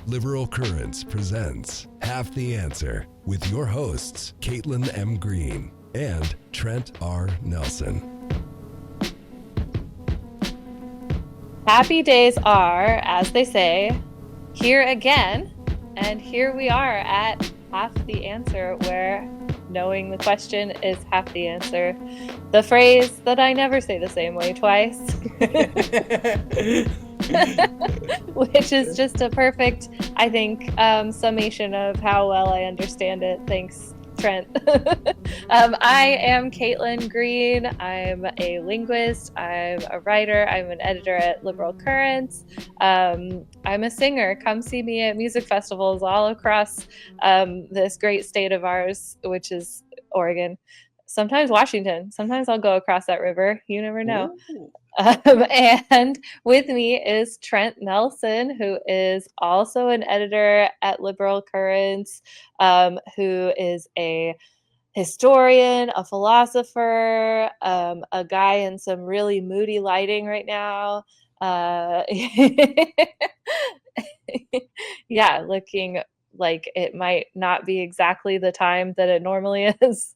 Liberal Currents presents Half the Answer with your hosts, Caitlin M. Green and Trent R. Nelson. Happy days are, as they say, here again. And here we are at Half the Answer, where knowing the question is half the answer. The phrase that I never say the same way twice. Which is just a perfect, I think, summation of how well I understand it. Thanks, Trent. I am Caitlin Green. I'm a linguist. I'm a writer. I'm an editor at Liberal Currents. I'm a singer. Come see me at music festivals all across this great state of ours, which is Oregon. Sometimes Washington. Sometimes I'll go across that river. You never know. And with me is Trent Nelson, who is also an editor at Liberal Currents, who is a historian, a philosopher, a guy in some really moody lighting right now. Yeah, looking like it might not be exactly the time that it normally is.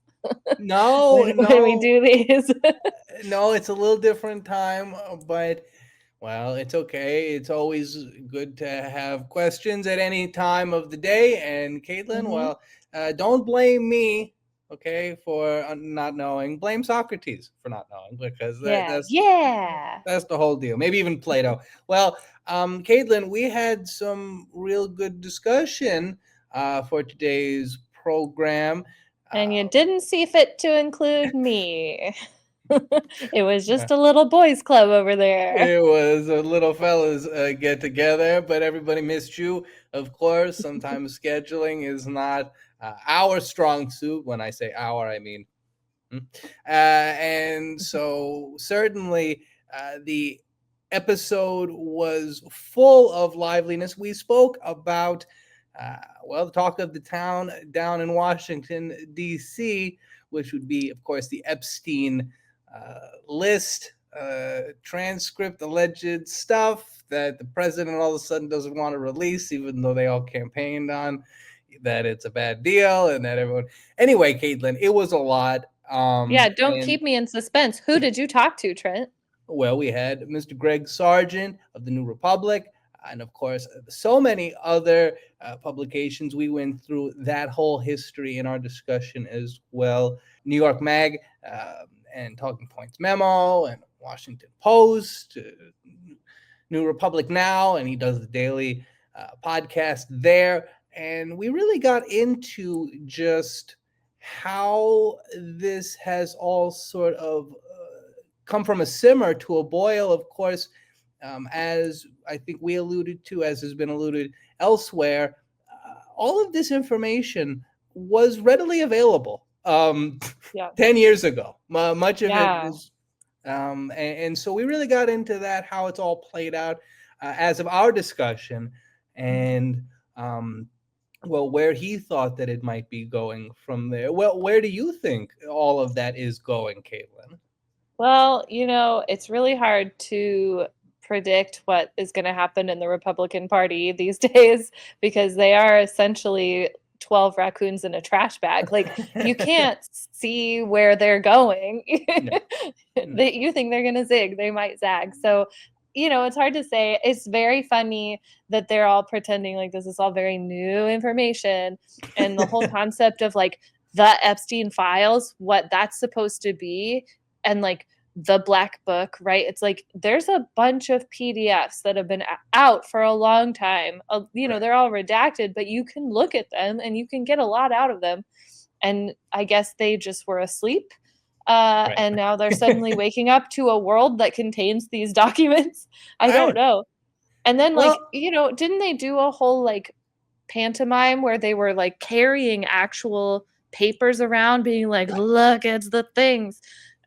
No, when we do these. No, it's a little different time, but well, it's okay. It's always good to have questions at any time of the day. And Caitlin, well, don't blame me, okay, for not knowing. Blame Socrates for not knowing, because that's the whole deal. Maybe even Plato. Well, Caitlin, we had some real good discussion for today's program. And you didn't see fit to include me. It was just a little boys club over there. It was a little fellas get together, but everybody missed you, of course. Sometimes scheduling is not our strong suit. When I say our, I mean. And so certainly the episode was full of liveliness. We spoke about the talk of the town down in Washington, D.C., which would be, of course, the Epstein list, transcript, alleged stuff that the president all of a sudden doesn't want to release, even though they all campaigned on that it's a bad deal and that everyone. Anyway, Caitlin, it was a lot. Don't keep me in suspense. Who did you talk to, Trent? Well, we had Mr. Greg Sargent of the New Republic, and of course, so many other publications. We went through that whole history in our discussion as well. New York Mag and Talking Points Memo and Washington Post, New Republic Now, and he does the daily podcast there. And we really got into just how this has all sort of come from a simmer to a boil, of course. As I think we alluded to, as has been alluded elsewhere, all of this information was readily available 10 years ago. Much of it was, and so we really got into that, how it's all played out as of our discussion, and where he thought that it might be going from there. Well, where do you think all of that is going, Caitlin? Well, it's really hard to predict what is going to happen in the Republican Party these days, because they are essentially 12 raccoons in a trash bag. Like, you can't see where they're going. You think they're going to zig, they might zag. So, it's hard to say. It's very funny that they're all pretending like this is all very new information. And the whole concept of like the Epstein files, what that's supposed to be, and like the black book, right? It's like there's a bunch of PDFs that have been out for a long time. They're all redacted, but you can look at them and you can get a lot out of them. And I guess they just were asleep. And now they're suddenly waking up to a world that contains these documents. I don't know. And then didn't they do a whole like pantomime where they were like carrying actual papers around being like, look, it's the things.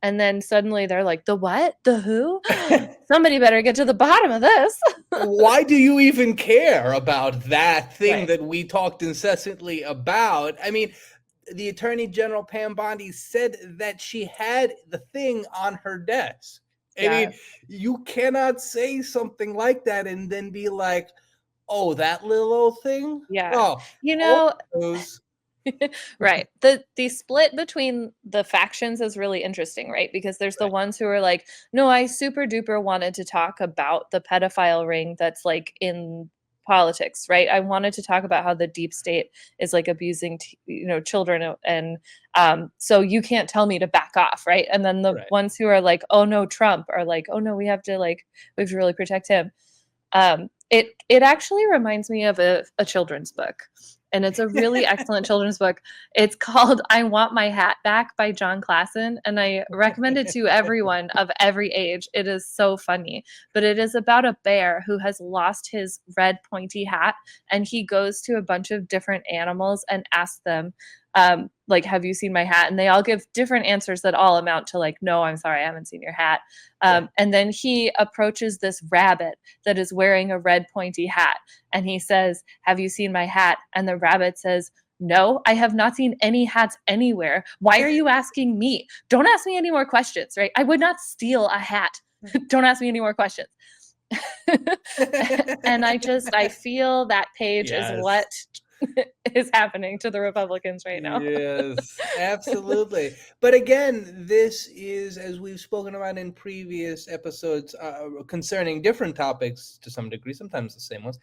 And then suddenly they're like, the what? The who? Somebody better get to the bottom of this. Why do you even care about that thing that we talked incessantly about? I mean, the Attorney General Pam Bondi said that she had the thing on her desk. I mean, you cannot say something like that and then be like, Oh, that little old thing? Yeah. Oh, You old know, news. right. The split between the factions is really interesting, right? Because there's the Right. ones who are like, no, I super duper wanted to talk about the pedophile ring that's like in politics, right? I wanted to talk about how the deep state is like abusing, children, and so you can't tell me to back off, right? And then the Right. ones who are like, oh no, Trump, are like, oh no, we have to really protect him. It actually reminds me of a children's book, and it's a really excellent children's book. It's called "I Want My Hat Back" by John Klassen, and I recommend it to everyone of every age. It is so funny, but it is about a bear who has lost his red pointy hat, and he goes to a bunch of different animals and asks them, like, have you seen my hat? And they all give different answers that all amount to like, no, I'm sorry, I haven't seen your hat. Yeah. And then he approaches this rabbit that is wearing a red pointy hat. And he says, have you seen my hat? And the rabbit says, no, I have not seen any hats anywhere. Why are you asking me? Don't ask me any more questions, right? I would not steal a hat. Don't ask me any more questions. And I feel that page is Yes. what is happening to the Republicans right now. Yes, absolutely. But again, this is, as we've spoken about in previous episodes concerning different topics to some degree, sometimes the same ones.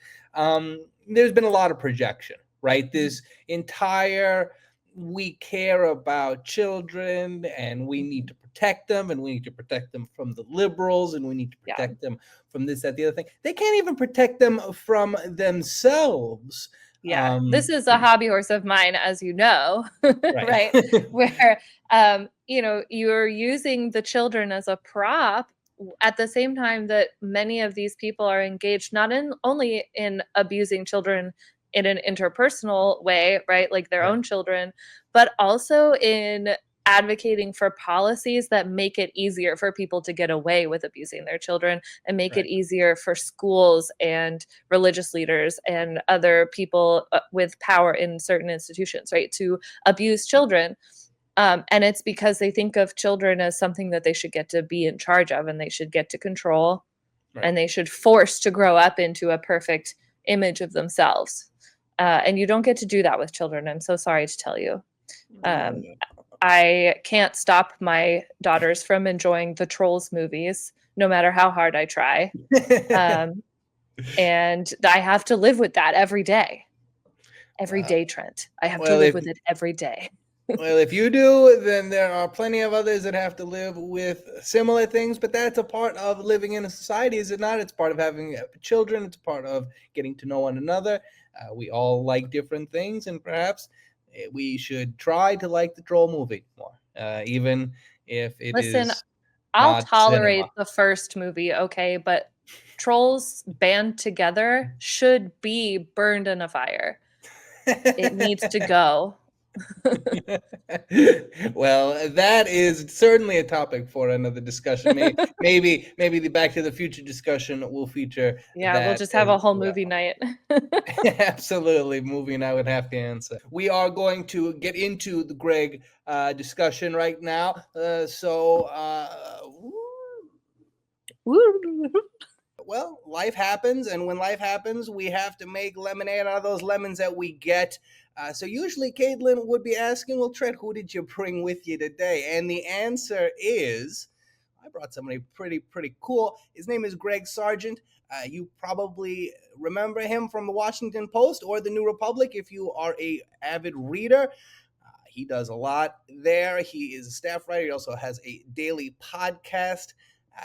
There's been a lot of projection, right? This entire, we care about children and we need to protect them and we need to protect them from the liberals and we need to Yeah. protect them from this, that, the other thing. They can't even protect them from themselves. Yeah, this is a hobby horse of mine, as you know, right? Right. Where, you're using the children as a prop at the same time that many of these people are engaged not in only in abusing children in an interpersonal way, right? Like their Right. own children, but also in advocating for policies that make it easier for people to get away with abusing their children and make Right. it easier for schools and religious leaders and other people with power in certain institutions, right, to abuse children. And it's because they think of children as something that they should get to be in charge of and they should get to control Right. and they should force to grow up into a perfect image of themselves. And you don't get to do that with children. I'm so sorry to tell you. I can't stop my daughters from enjoying the Trolls movies, no matter how hard I try. And I have to live with that every day. Every day, Trent. I have to live with it every day. Well, if you do, then there are plenty of others that have to live with similar things, but that's a part of living in a society, is it not? It's part of having children. It's part of getting to know one another. We all like different things, and perhaps we should try to like the Troll movie more, even if it Listen, is I'll not tolerate cinema. the first movie, okay, but Trolls band together should be burned in a fire. It needs to go. Well, that is certainly a topic for another discussion. Maybe the Back to the Future discussion will feature Yeah, we'll that just have as a whole well. movie night. Absolutely, movie night would have to answer. We are going to get into the Greg discussion right now. Well, life happens, and when life happens, we have to make lemonade out of those lemons that we get. So usually Caitlin would be asking, well, Trent, who did you bring with you today? And the answer is, I brought somebody pretty cool. His name is Greg Sargent. You probably remember him from the Washington Post or the New Republic if you are a avid reader. He does a lot there. He is a staff writer. He also has a daily podcast.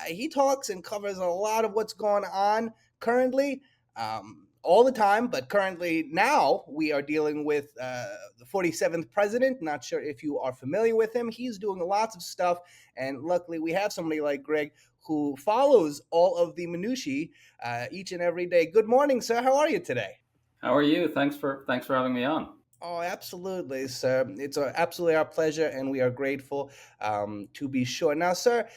He talks and covers a lot of what's going on currently, all the time. But currently now we are dealing with the 47th president. Not sure if you are familiar with him. He's doing lots of stuff. And luckily we have somebody like Greg who follows all of the minutiae each and every day. Good morning, sir. How are you today? How are you? Thanks for having me on. Oh, absolutely, sir. It's absolutely our pleasure, and we are grateful to be sure. Now, sir,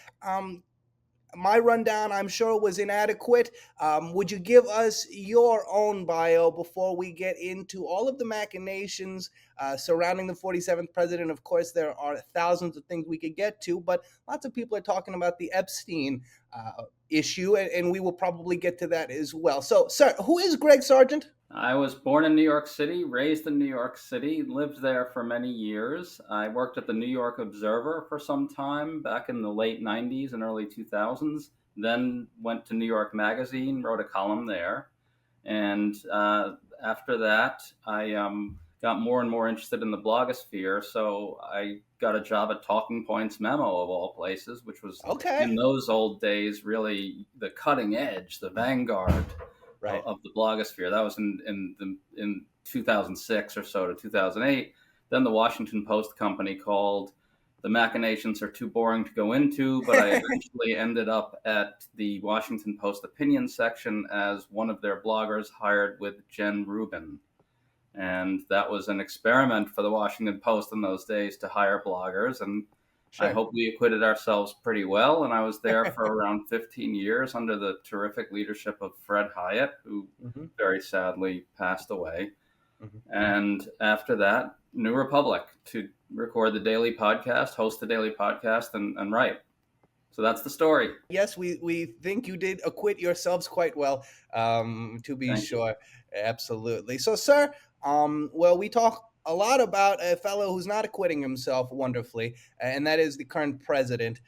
my rundown, I'm sure, was inadequate. Would you give us your own bio before we get into all of the machinations surrounding the 47th president? Of course, there are thousands of things we could get to, but lots of people are talking about the Epstein issue, and we will probably get to that as well. So, sir, who is Greg Sargent? I was born in New York City, raised in New York City, lived there for many years. I worked at the New York Observer for some time back in the late 90s and early 2000s, then went to New York Magazine, wrote a column there. And after that, I got more and more interested in the blogosphere. So I got a job at Talking Points Memo, of all places, which was in those old days really the cutting edge, the vanguard of the blogosphere. That was in 2006 or so to 2008. Then the Washington Post company called. The machinations are too boring to go into, but I eventually ended up at the Washington Post opinion section as one of their bloggers hired with Jen Rubin. And that was an experiment for the Washington Post in those days to hire bloggers. And I hope we acquitted ourselves pretty well. And I was there for around 15 years under the terrific leadership of Fred Hyatt, who very sadly passed away. And after that, New Republic to record the daily podcast, host the daily podcast, and write. So that's the story. Yes, we think you did acquit yourselves quite well, to be sure. Absolutely. So, sir, well, we talk a lot about a fellow who's not acquitting himself wonderfully, and that is the current president.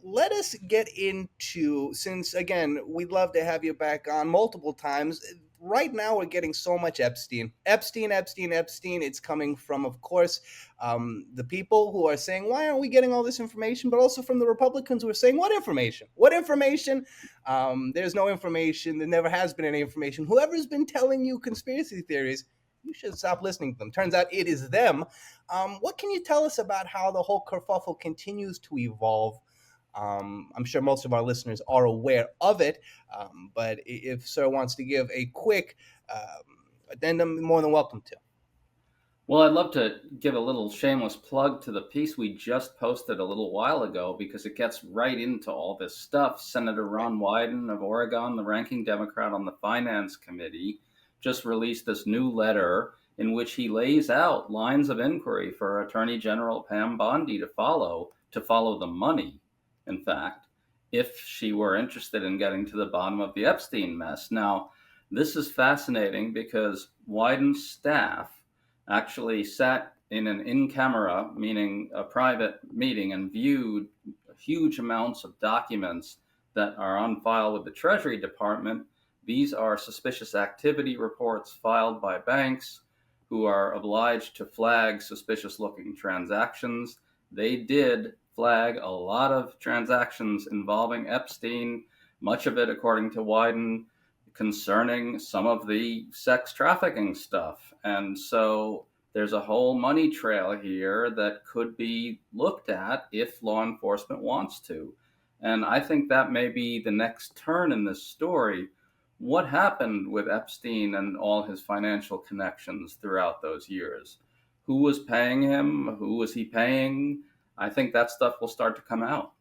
Let us get into, since, again, we'd love to have you back on multiple times. Right now, we're getting so much Epstein. It's coming from, of course, the people who are saying, why aren't we getting all this information? But also from the Republicans who are saying, what information? What information? There's no information. There never has been any information. Whoever's been telling you conspiracy theories, you should stop listening to them. Turns out it is them. What can you tell us about how the whole kerfuffle continues to evolve? I'm sure most of our listeners are aware of it, but if Sir wants to give a quick addendum, more than welcome to. Well, I'd love to give a little shameless plug to the piece we just posted a little while ago, because it gets right into all this stuff. Senator Ron Wyden of Oregon, the ranking Democrat on the Finance Committee, just released this new letter in which he lays out lines of inquiry for Attorney General Pam Bondi to follow the money. In fact, if she were interested in getting to the bottom of the Epstein mess. Now, this is fascinating because Wyden's staff actually sat in an in-camera, meaning a private meeting, and viewed huge amounts of documents that are on file with the Treasury Department. These are suspicious activity reports filed by banks who are obliged to flag suspicious-looking transactions. They did flag a lot of transactions involving Epstein, much of it, according to Wyden, concerning some of the sex trafficking stuff. And so there's a whole money trail here that could be looked at if law enforcement wants to. And I think that may be the next turn in this story. What happened with Epstein and all his financial connections throughout those years? Who was paying him? Who was he paying? I think that stuff will start to come out.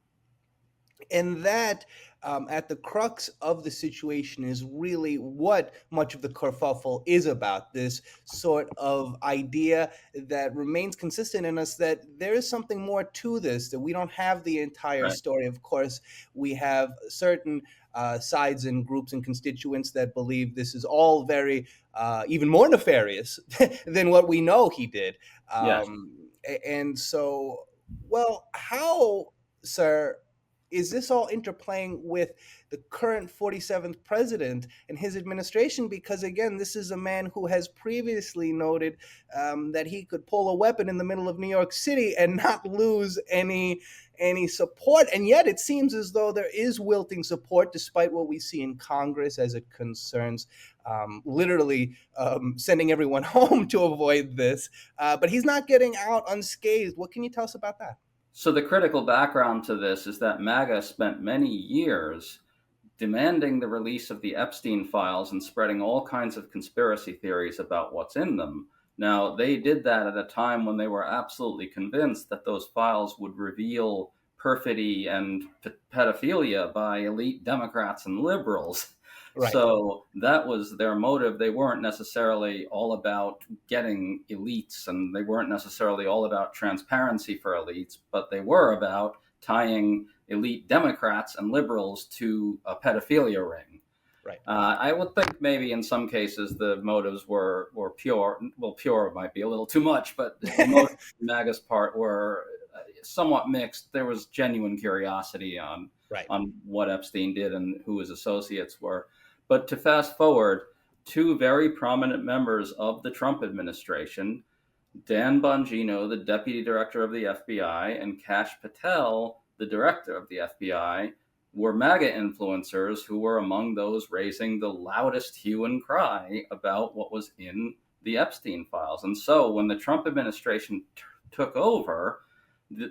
And that, at the crux of the situation, is really what much of the kerfuffle is about. This sort of idea that remains consistent in us, that there is something more to this, that we don't have the entire story. Of course, we have certain sides and groups and constituents that believe this is all very, even more nefarious than what we know he did. And so, well, how, sir, is this all interplaying with the current 47th president and his administration? Because, again, this is a man who has previously noted that he could pull a weapon in the middle of New York City and not lose any support. And yet it seems as though there is wilting support, despite what we see in Congress as it concerns literally sending everyone home to avoid this. But he's not getting out unscathed. What can you tell us about that? So the critical background to this is that MAGA spent many years demanding the release of the Epstein files and spreading all kinds of conspiracy theories about what's in them. Now, they did that at a time when they were absolutely convinced that those files would reveal perfidy and pedophilia by elite Democrats and liberals. So that was their motive. They weren't necessarily all about getting elites, and they weren't necessarily all about transparency for elites, but they were about tying elite Democrats and liberals to a pedophilia ring. Right. I would think maybe in some cases the motives were pure. Well, pure might be a little too much, but the motives on MAGA's part were somewhat mixed. There was genuine curiosity on what Epstein did and who his associates were. But to fast forward, two very prominent members of the Trump administration, Dan Bongino, the deputy director of the FBI, and Kash Patel, the director of the FBI, were MAGA influencers who were among those raising the loudest hue and cry about what was in the Epstein files. And so when the Trump administration took over,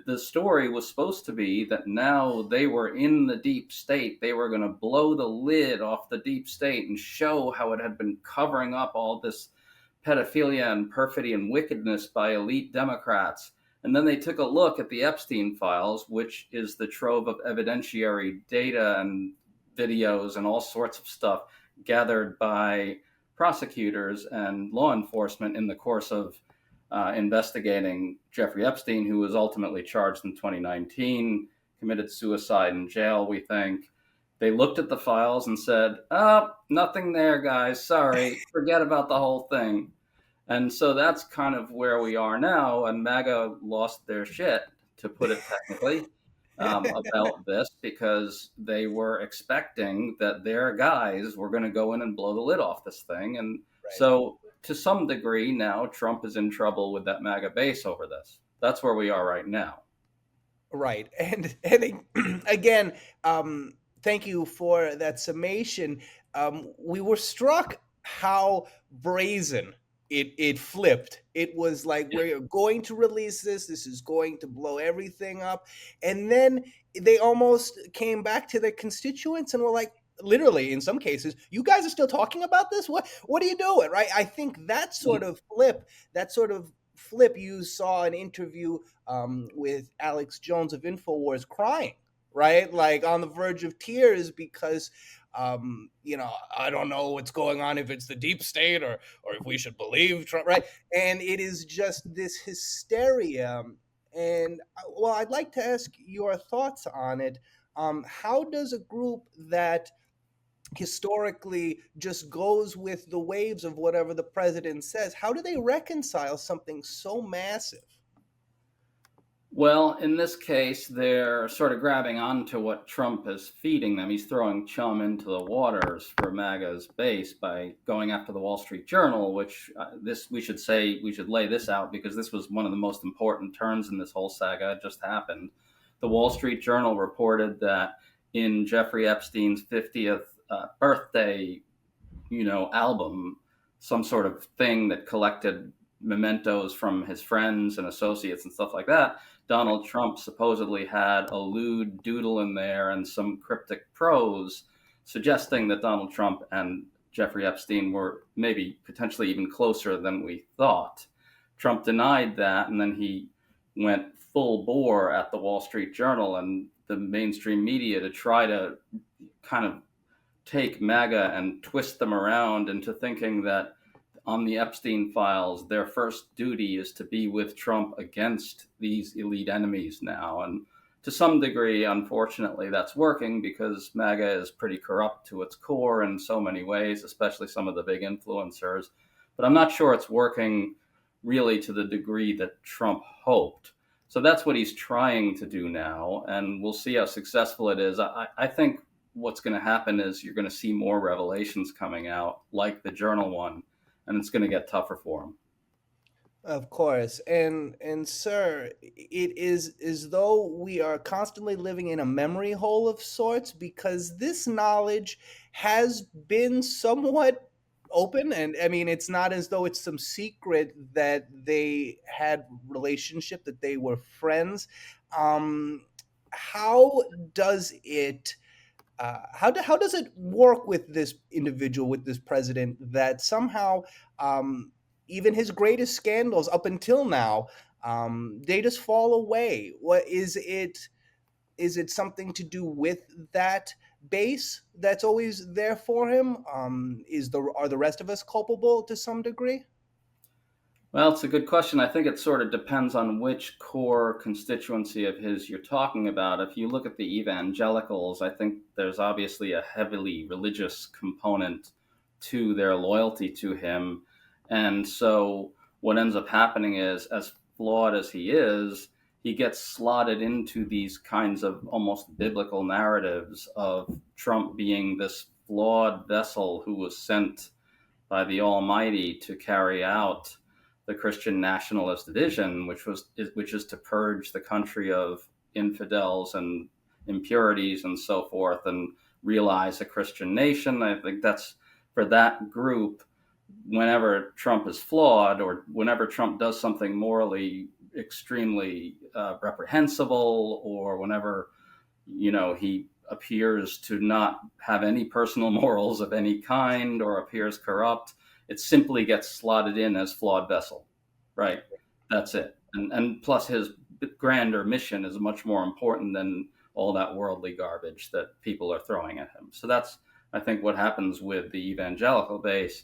the story was supposed to be that now they were in the deep state. They were going to blow the lid off the deep state and show how it had been covering up all this pedophilia and perfidy and wickedness by elite Democrats. And then they took a look at the Epstein files, which is the trove of evidentiary data and videos and all sorts of stuff gathered by prosecutors and law enforcement in the course of investigating Jeffrey Epstein, who was ultimately charged in 2019, committed suicide in jail, we think. They looked at the files and said, oh, nothing there, guys. Sorry, forget about the whole thing. And so that's kind of where we are now. And MAGA lost their shit, to put it technically, about this, because they were expecting that their guys were going to go in and blow the lid off this thing. And so to some degree now, Trump is in trouble with that MAGA base over this. That's where we are right now. Right. And again, thank you for that summation. We were struck how brazen it flipped. It was like, we're going to release this. This is going to blow everything up. And then they almost came back to their constituents and were like, literally, in some cases, you guys are still talking about this? What are you doing? Right. I think that sort of flip, you saw an interview with Alex Jones of InfoWars crying, right? Like on the verge of tears because, I don't know what's going on, if it's the deep state or if we should believe Trump, right? And it is just this hysteria. And well, I'd like to ask your thoughts on it. How does a group that historically just goes with the waves of whatever the president says, how do they reconcile something so massive? Well, in this case, they're sort of grabbing onto what Trump is feeding them. He's throwing chum into the waters for MAGA's base by going after the Wall Street Journal, which we should lay this out because this was one of the most important turns in this whole saga. It just happened. The Wall Street Journal reported that in Jeffrey Epstein's 50th birthday, album, some sort of thing that collected mementos from his friends and associates and stuff like that, Donald Trump supposedly had a lewd doodle in there and some cryptic prose suggesting that Donald Trump and Jeffrey Epstein were maybe potentially even closer than we thought. Trump denied that, and then he went full bore at the Wall Street Journal and the mainstream media to try to kind of take MAGA and twist them around into thinking that on the Epstein files, their first duty is to be with Trump against these elite enemies now. And to some degree, unfortunately, that's working because MAGA is pretty corrupt to its core in so many ways, especially some of the big influencers. But I'm not sure it's working really to the degree that Trump hoped. So that's what he's trying to do now, and we'll see how successful it is. I think what's going to happen is you're going to see more revelations coming out, like the Journal one, and it's going to get tougher for him. Of course. And sir, it is as though we are constantly living in a memory hole of sorts, because this knowledge has been somewhat open. And I mean, it's not as though it's some secret that they had relationship, that they were friends. How does it how does it work with this individual, with this president, that somehow even his greatest scandals up until now, they just fall away? What is it? Is it something to do with that base that's always there for him? Are the rest of us culpable to some degree? Well, it's a good question. I think it sort of depends on which core constituency of his you're talking about. If you look at the evangelicals, I think there's obviously a heavily religious component to their loyalty to him. And so what ends up happening is, as flawed as he gets slotted into these kinds of almost biblical narratives of Trump being this flawed vessel who was sent by the Almighty to carry out the Christian nationalist vision, which is to purge the country of infidels and impurities and so forth, and realize a Christian nation. I think that's for that group. Whenever Trump is flawed, or whenever Trump does something morally extremely reprehensible, or whenever he appears to not have any personal morals of any kind or appears corrupt, it simply gets slotted in as flawed vessel, right? That's it. And plus his grander mission is much more important than all that worldly garbage that people are throwing at him. So that's, I think, what happens with the evangelical base.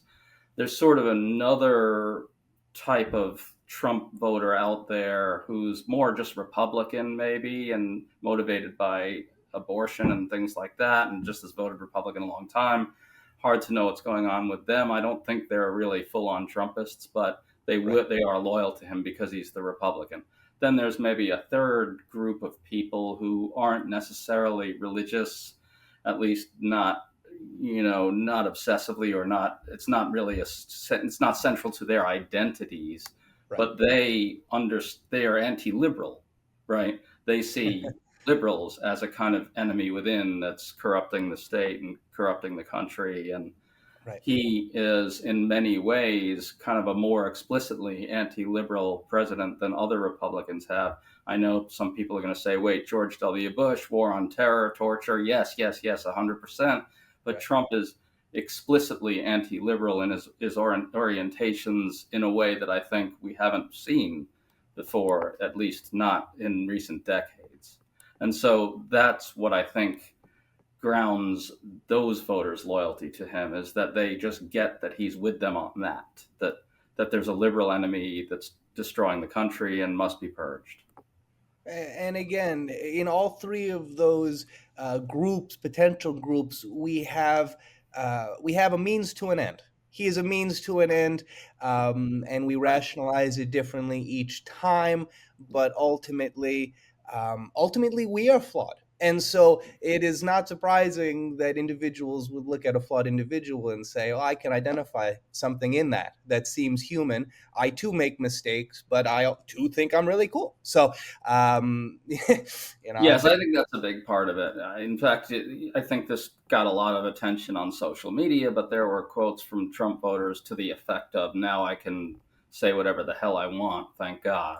There's sort of another type of Trump voter out there who's more just Republican maybe, and motivated by abortion and things like that, and just has voted Republican a long time. Hard to know what's going on with them. I don't think they're really full-on Trumpists, but they are loyal to him because he's the Republican. Then there's maybe a third group of people who aren't necessarily religious, at least not not obsessively, or not. It's not really it's not central to their identities, right. But they are anti-liberal, right? They see liberals as a kind of enemy within that's corrupting the state and corrupting the country. And right. He is in many ways kind of a more explicitly anti-liberal president than other Republicans have. I know some people are going to say, wait, George W. Bush, war on terror, torture. Yes, 100%. But right. Trump is explicitly anti-liberal in his orientations in a way that I think we haven't seen before, at least not in recent decades. And so that's what I think grounds those voters' loyalty to him, is that they just get that he's with them on that there's a liberal enemy that's destroying the country and must be purged. And again, in all three of those potential groups, we have a means to an end. He is a means to an end, and we rationalize it differently each time. But ultimately, we are flawed. And so it is not surprising that individuals would look at a flawed individual and say, oh, I can identify something in that seems human. I too make mistakes, but I too think I'm really cool. So, Yes, I think that's a big part of it. In fact, I think this got a lot of attention on social media, but there were quotes from Trump voters to the effect of, now I can say whatever the hell I want, thank God.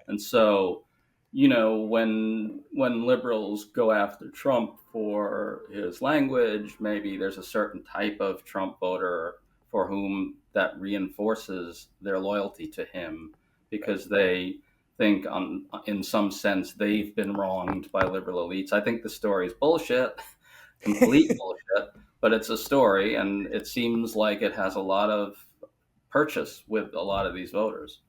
And so, when liberals go after Trump for his language, maybe there's a certain type of Trump voter for whom that reinforces their loyalty to him, because they think in some sense they've been wronged by liberal elites. I think the story is bullshit, complete bullshit, but it's a story, and it seems like it has a lot of purchase with a lot of these voters.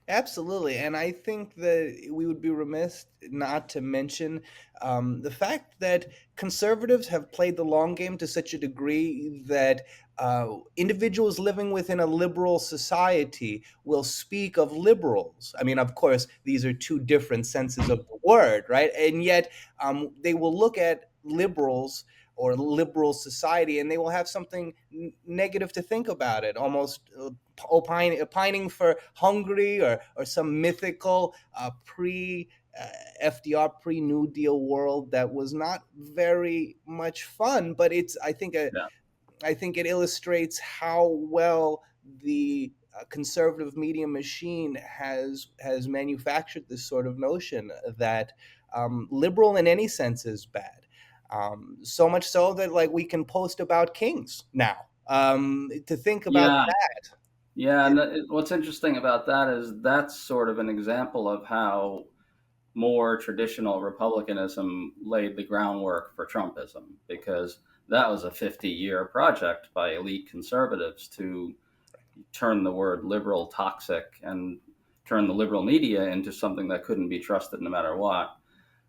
Absolutely. And I think that we would be remiss not to mention the fact that conservatives have played the long game to such a degree that individuals living within a liberal society will speak of liberals. I mean, of course, these are two different senses of the word, right? And yet they will look at liberals or liberal society, and they will have something negative to think about it, almost opining for Hungary or some mythical FDR pre-New Deal world that was not very much fun. But I think it illustrates how well the conservative media machine has manufactured this sort of notion that liberal in any sense is bad. So much so that we can post about kings now. To think about that. Yeah, and what's interesting about that is that's sort of an example of how more traditional republicanism laid the groundwork for Trumpism, because that was a 50-year project by elite conservatives to, turn the word liberal toxic and turn the liberal media into something that couldn't be trusted no matter what.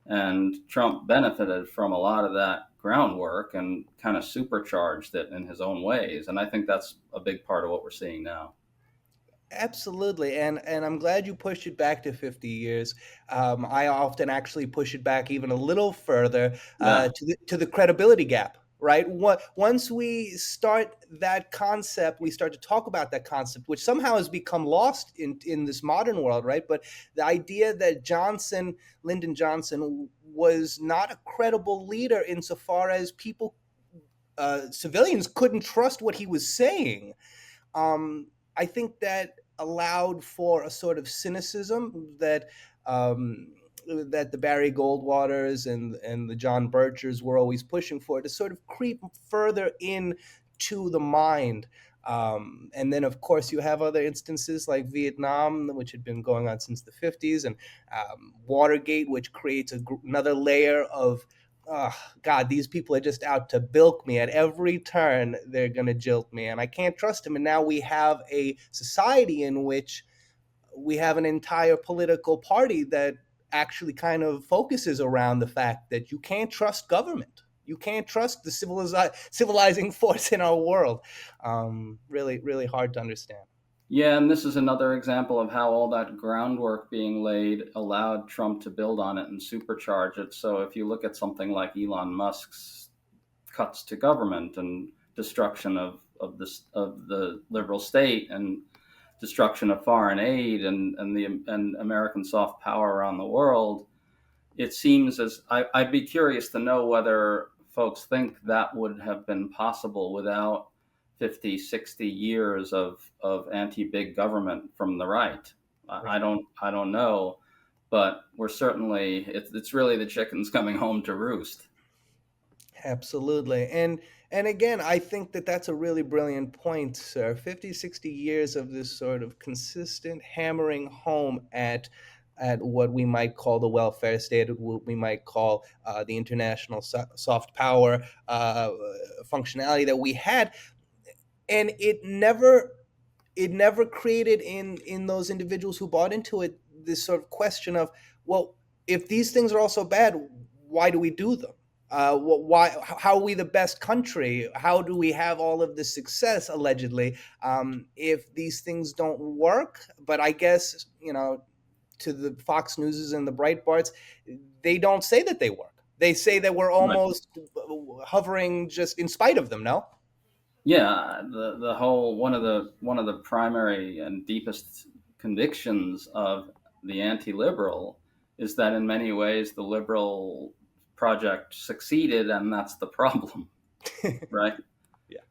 And Trump benefited from a lot of that groundwork and kind of supercharged it in his own ways. And I think that's a big part of what we're seeing now. Absolutely, and I'm glad you pushed it back to 50 years. I often actually push it back even a little further Yeah. to the credibility gap. Right. Once we start that concept, we start to talk about that concept, which somehow has become lost in this modern world. Right. But the idea that Lyndon Johnson, was not a credible leader insofar as people, civilians, couldn't trust what he was saying. I think that allowed for a sort of cynicism that the Barry Goldwaters and the John Birchers were always pushing for, to sort of creep further in to the mind. And then, of course, you have other instances like Vietnam, which had been going on since the 50s, and Watergate, which creates another layer of, oh, God, these people are just out to bilk me at every turn. They're going to jilt me, and I can't trust them. And now we have a society in which we have an entire political party that actually kind of focuses around the fact that you can't trust government. You can't trust the civilizing force in our world. Really, really hard to understand. Yeah, and this is another example of how all that groundwork being laid allowed Trump to build on it and supercharge it. So if you look at something like Elon Musk's cuts to government and destruction of the liberal state and destruction of foreign aid and American soft power around the world, it seems as I'd be curious to know whether folks think that would have been possible without 50, 60 years of anti-big government from the right. I don't know, but we're certainly, it's really the chickens coming home to roost. Absolutely. And again, I think that that's a really brilliant point, sir. 50, 60 years of this sort of consistent hammering home at what we might call the welfare state, what we might call the international soft power functionality that we had. And it never created in those individuals who bought into it this sort of question of, well, if these things are also bad, why do we do them? Why? How are we the best country? How do we have all of this success, allegedly, if these things don't work? But I guess, to the Fox Newses and the Breitbarts, they don't say that they work. They say that we're almost hovering just in spite of them. No. Yeah, the whole one of the primary and deepest convictions of the anti-liberal is that in many ways the liberal project succeeded, and that's the problem, right? Yeah.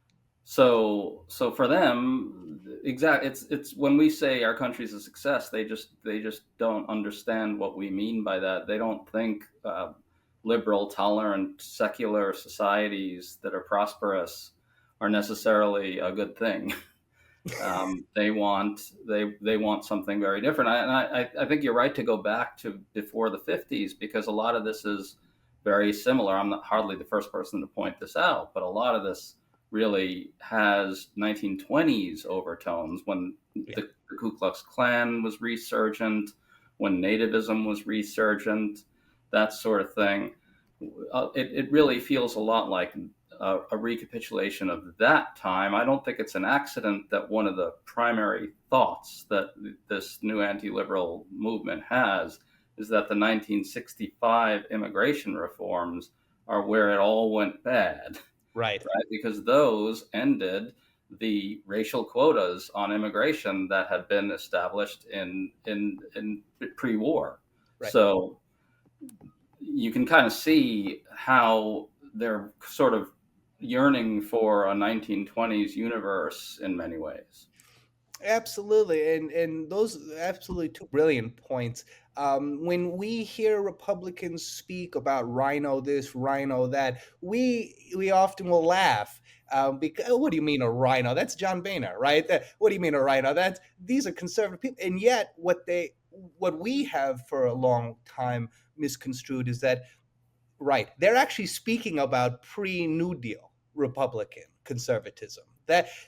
So for them, it's when we say our country's a success, they just don't understand what we mean by that. They don't think liberal, tolerant, secular societies that are prosperous are necessarily a good thing. They want something very different. I think you're right to go back to before the 50s, because a lot of this is very similar. I'm not hardly the first person to point this out, but a lot of this really has 1920s overtones, when the Ku Klux Klan was resurgent, when nativism was resurgent, that sort of thing. It really feels a lot like a recapitulation of that time. I don't think it's an accident that one of the primary thoughts that this new anti-liberal movement has is that the 1965 immigration reforms are where it all went bad. Right? Because those ended the racial quotas on immigration that had been established in pre-war. Right. So you can kind of see how they're sort of yearning for a 1920s universe in many ways. Absolutely, and those are absolutely two brilliant points. When we hear Republicans speak about rhino this, rhino that, we often will laugh. Because, what do you mean a rhino? That's John Boehner, right? What do you mean a rhino? These are conservative people, and yet what we have for a long time misconstrued is that, right, they're actually speaking about pre-New Deal. Republican conservatism.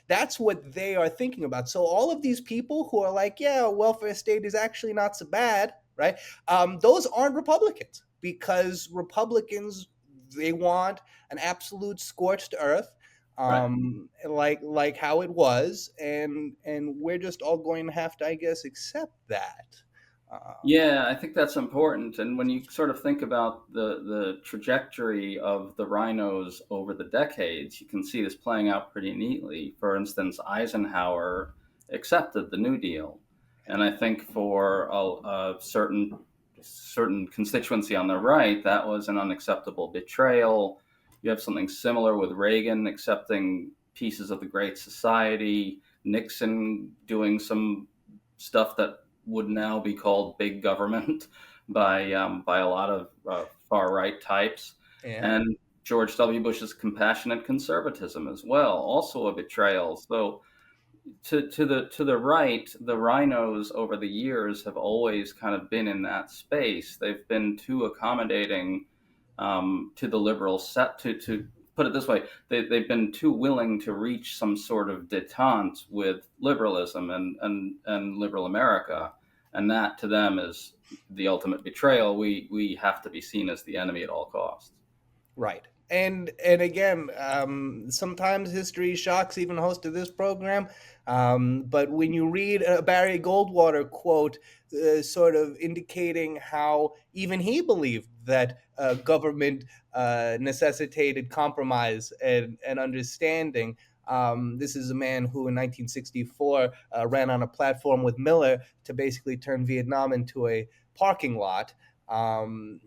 That's what they are thinking about. So all of these people who are like, yeah, a welfare state is actually not so bad, right? Those aren't Republicans, because Republicans, they want an absolute scorched earth, Right. like how it was, and we're just all going to have to, I guess, accept that. Yeah, I think that's important. And when you sort of think about the trajectory of the rhinos over the decades, you can see this playing out pretty neatly. For instance, Eisenhower accepted the New Deal, and I think for a certain constituency on the right, that was an unacceptable betrayal. You have something similar with Reagan accepting pieces of the Great Society, Nixon doing some stuff that would now be called big government by a lot of far right types, Yeah. and George W. Bush's compassionate conservatism as well, also a betrayal. So to the right, the rhinos over the years have always kind of been in that space. They've been too accommodating to the liberal set. To put it this way, they've been too willing to reach some sort of detente with liberalism and liberal America, and that to them is the ultimate betrayal. We have to be seen as the enemy at all costs. Right. And again, sometimes history shocks even the host of this program. But when you read a Barry Goldwater quote, sort of indicating how even he believed that government necessitated compromise and understanding. This is a man who in 1964 ran on a platform with Miller to basically turn Vietnam into a parking lot. Um,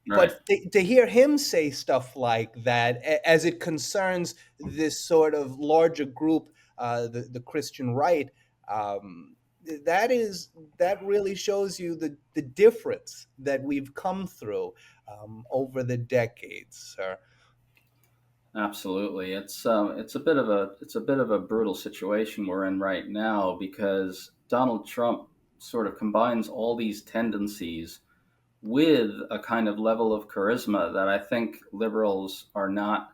Right. but to hear him say stuff like that, as it concerns this sort of larger group, the Christian right, um, that really shows you the difference that we've come through over the decades, sir. Absolutely, it's a bit of a brutal situation we're in right now, because Donald Trump sort of combines all these tendencies with a kind of level of charisma that I think liberals are not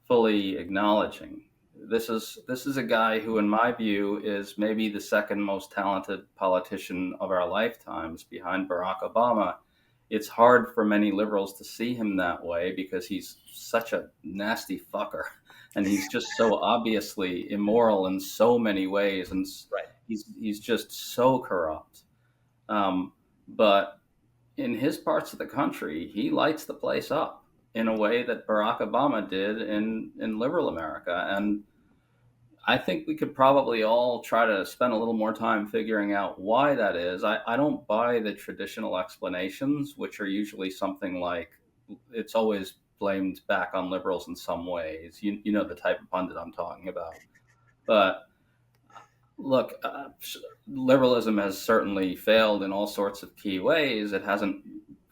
fully acknowledging. This is a guy who, in my view, is maybe the second most talented politician of our lifetimes, behind Barack Obama. It's hard for many liberals to see him that way because he's such a nasty fucker, and he's just so obviously immoral in so many ways, and Right. he's just so corrupt. But in his parts of the country, he lights the place up in a way that Barack Obama did in liberal America. And I think we could probably all try to spend a little more time figuring out why that is. I don't buy the traditional explanations, which are usually something like it's always blamed back on liberals in some ways. You know the type of pundit I'm talking about. But look, liberalism has certainly failed in all sorts of key ways. It hasn't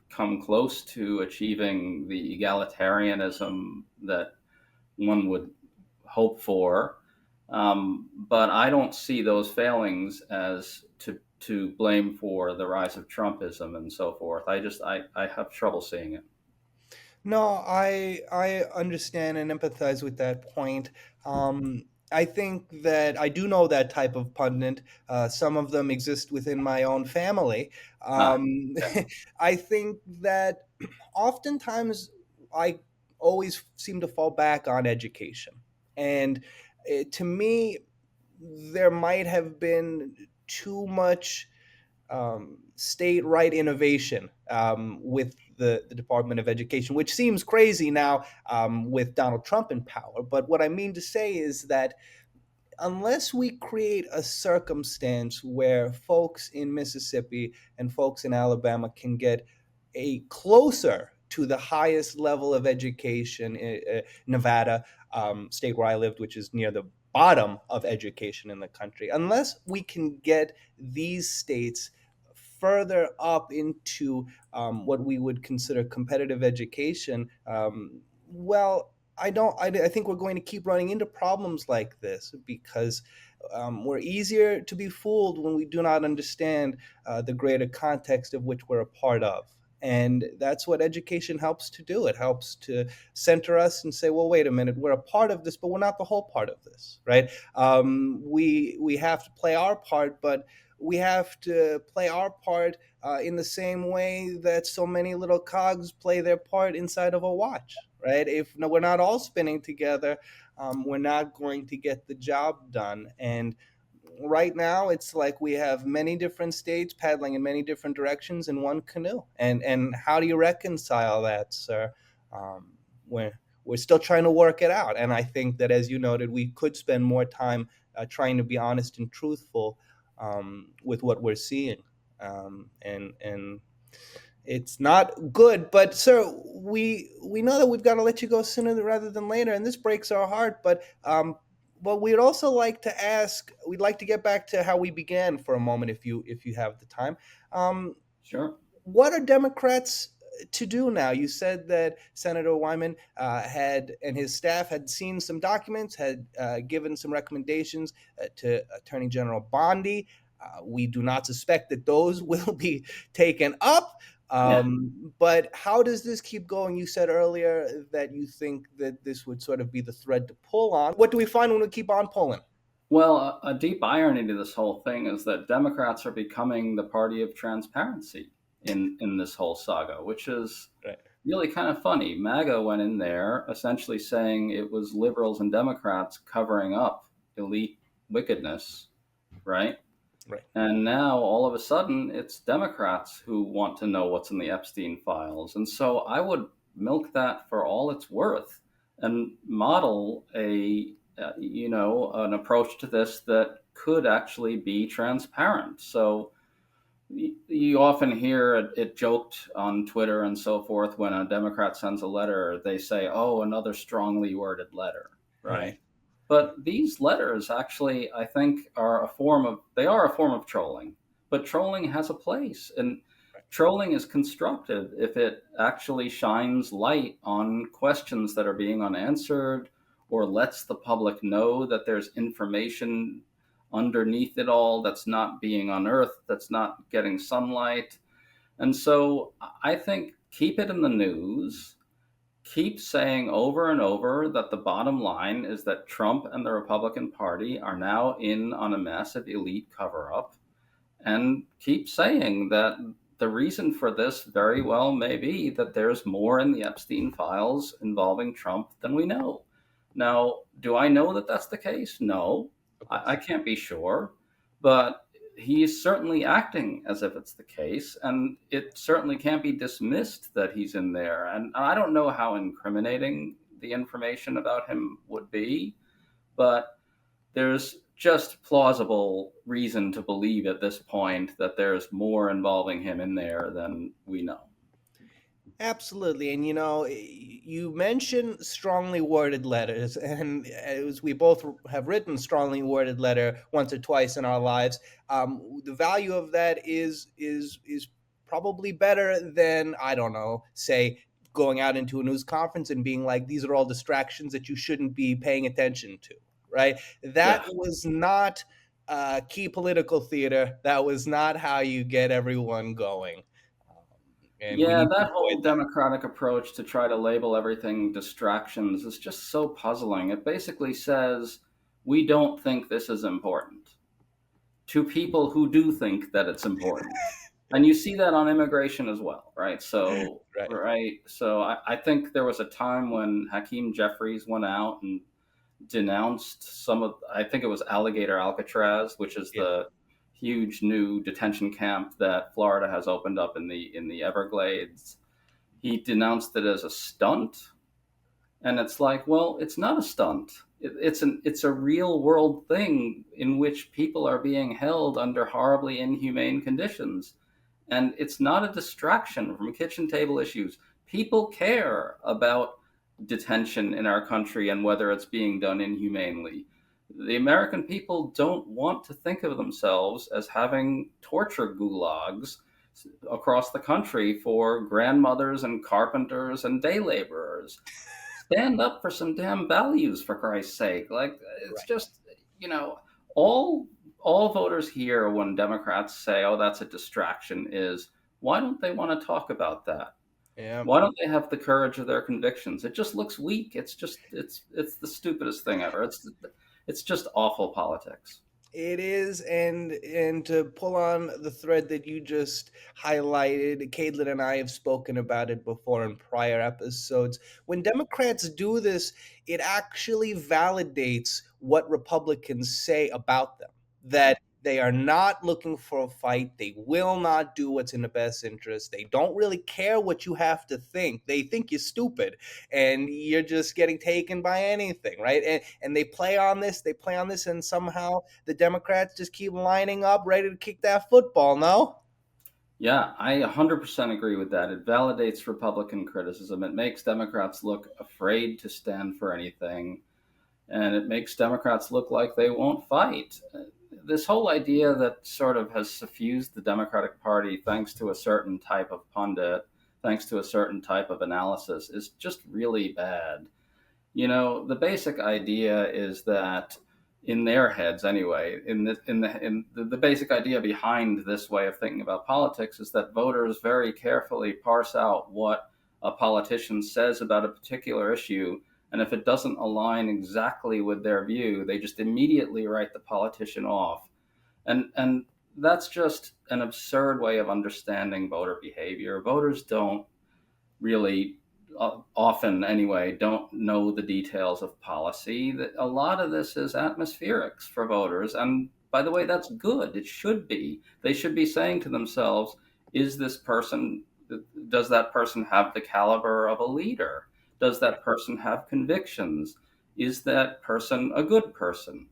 come close to achieving the egalitarianism that one would hope for. But I don't see those failings as to blame for the rise of Trumpism and so forth. I have trouble seeing it. No, I understand and empathize with that point. I think that I do know that type of pundit. Some of them exist within my own family. Ah, Um, yeah. I think that oftentimes I always seem to fall back on education, and to me, there might have been too much state right innovation with the Department of Education, which seems crazy now with Donald Trump in power. But what I mean to say is that unless we create a circumstance where folks in Mississippi and folks in Alabama can get a closer to the highest level of education, Nevada, state where I lived, which is near the bottom of education in the country, unless we can get these states further up into what we would consider competitive education, well, I don't. I think we're going to keep running into problems like this because we're easier to be fooled when we do not understand the greater context of which we're a part of. And that's what education helps to do. It helps to center us and say, well, wait a minute, we're a part of this, but we're not the whole part of this, right? We have to play our part, but we have to play our part in the same way that so many little cogs play their part inside of a watch, right? If we're not all spinning together, we're not going to get the job done. And right now it's like we have many different states paddling in many different directions in one canoe. And how do you reconcile that, sir? We're still trying to work it out. And I think that, as you noted, we could spend more time trying to be honest and truthful with what we're seeing. And it's not good. But sir, we know that we've got to let you go sooner rather than later, and this breaks our heart. But we'd also like to ask. We'd like to get back to how we began for a moment, if you have the time. Sure. What are Democrats to do now? You said that Senator Wyman and his staff had seen some documents, had given some recommendations to Attorney General Bondi. We do not suspect that those will be taken up. But how does this keep going? You said earlier that you think that this would sort of be the thread to pull on. What do we find when we keep on pulling? Well, a deep irony to this whole thing is that Democrats are becoming the party of transparency in this whole saga, which is really kind of funny. MAGA went in there essentially saying it was liberals and Democrats covering up elite wickedness, right? Right. And now all of a sudden it's Democrats who want to know what's in the Epstein files. And so I would milk that for all it's worth and model an approach to this that could actually be transparent. So you often hear it joked on Twitter and so forth when a Democrat sends a letter, they say, oh, another strongly worded letter, right? But these letters actually, I think, are a form of trolling. But trolling has a place, and trolling is constructive if it actually shines light on questions that are being unanswered, or lets the public know that there's information underneath it all that's not being unearthed, that's not getting sunlight. And so I think keep it in the news. Keep saying over and over that the bottom line is that Trump and the Republican Party are now in on a massive elite cover-up. And keep saying that the reason for this very well may be that there's more in the Epstein files involving Trump than we know. Now, do I know that that's the case? No, I can't be sure. But he's certainly acting as if it's the case, and it certainly can't be dismissed that he's in there. And I don't know how incriminating the information about him would be, but there's just plausible reason to believe at this point that there's more involving him in there than we know. Absolutely. And, you mentioned strongly worded letters, and as we both have written strongly worded letter once or twice in our lives, the value of that is probably better than, I don't know, say, going out into a news conference and being like, these are all distractions that you shouldn't be paying attention to, right? That was not key political theater. That was not how you get everyone going. And that whole Democratic approach to try to label everything distractions is just so puzzling. It basically says, we don't think this is important, to people who do think that it's important. And you see that on immigration as well, right? So, So I think there was a time when Hakeem Jeffries went out and denounced I think it was Alligator Alcatraz, which is the huge new detention camp that Florida has opened up in the Everglades. He denounced it as a stunt, and it's like, well, it's not a stunt. It's a real world thing in which people are being held under horribly inhumane conditions, and it's not a distraction from kitchen table issues. People care about detention in our country and whether it's being done inhumanely. The American people don't want to think of themselves as having torture gulags across the country for grandmothers and carpenters and day laborers. Stand up for some damn values, for Christ's sake. Like, it's just, all voters hear when Democrats say, oh, that's a distraction, is, Why don't they want to talk about that? Yeah. Why don't they have the courage of their convictions? It just looks weak. It's the stupidest thing ever. It's just awful politics. It is, and to pull on the thread that you just highlighted, Caitlin and I have spoken about it before in prior episodes. When Democrats do this, it actually validates what Republicans say about them. That they are not looking for a fight. They will not do what's in the best interest. They don't really care what you have to think. They think you're stupid and you're just getting taken by anything, right? And they play on this, and somehow the Democrats just keep lining up ready to kick that football, no? Yeah, I 100% agree with that. It validates Republican criticism. It makes Democrats look afraid to stand for anything, and it makes Democrats look like they won't fight. This whole idea that sort of has suffused the Democratic Party thanks to a certain type of pundit, thanks to a certain type of analysis, is just really bad. You know, the basic idea is that in their heads anyway, in the basic idea behind this way of thinking about politics is that voters very carefully parse out what a politician says about a particular issue, and if it doesn't align exactly with their view, they just immediately write the politician off. And that's just an absurd way of understanding voter behavior. Voters don't really often anyway don't know the details of policy. That a lot of this is atmospherics for voters, and by the way, that's good. It should be. They should be saying to themselves, is this person, does that person have the caliber of a leader? Does that person have convictions? Is that person a good person?